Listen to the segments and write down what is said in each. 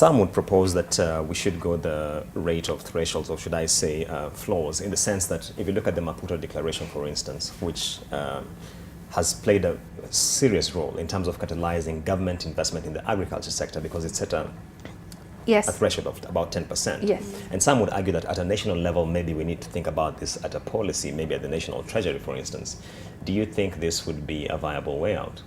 some would propose that we should go the rate of thresholds, or should I say floors, in the sense that if you look at the Maputo Declaration, for instance, which has played a serious role in terms of catalyzing government investment in the agriculture sector, because it set a threshold of about 10%. Yes. And some would argue that at a national level, maybe we need to think about this at a policy, maybe at the national treasury, for instance. Do you think this would be a viable way out?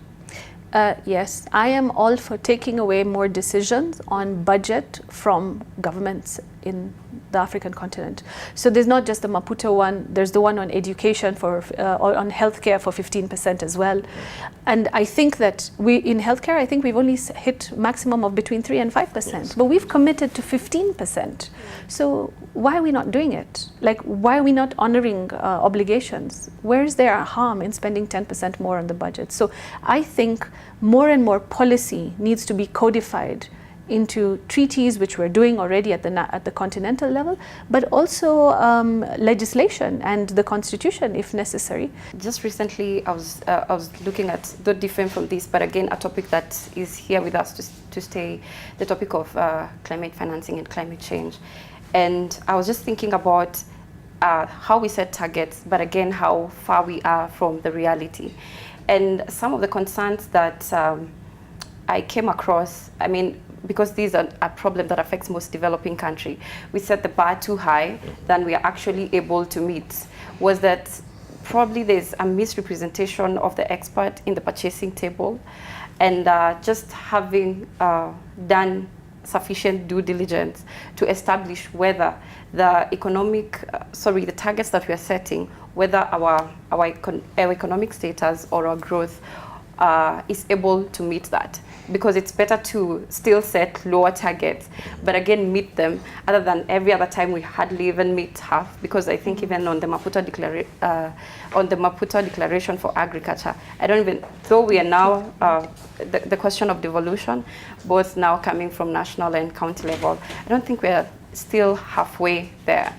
Yes, I am all for taking away more decisions on budget from governments in the African continent. So there's not just the Maputo one, there's the one on education or on healthcare for 15% as well. And I think that in healthcare, I think we've only hit maximum of between 3 and 5%, yes. But we've committed to 15%. So why are we not doing it? Like, why are we not honoring obligations? Where is there a harm in spending 10% more on the budget? So I think more and more policy needs to be codified into treaties, which we're doing already at the continental level, but also legislation and the constitution if necessary. Just recently I was looking at, though different from this, but again a topic that is here with us to stay, the topic of climate financing and climate change. And I was just thinking about how we set targets, but again how far we are from the reality. And some of the concerns that I came across, I mean, because these are a problem that affects most developing countries, we set the bar too high than we are actually able to meet, was that probably there's a misrepresentation of the expert in the purchasing table, and just having done sufficient due diligence to establish whether the the targets that we are setting, whether our economic status or our growth is able to meet that. Because it's better to still set lower targets, but again meet them, other than every other time we hardly even meet half. Because I think even on the Maputo Declaration for Agriculture, I don't even, though we are now the question of devolution, both now coming from national and county level, I don't think we are still halfway there.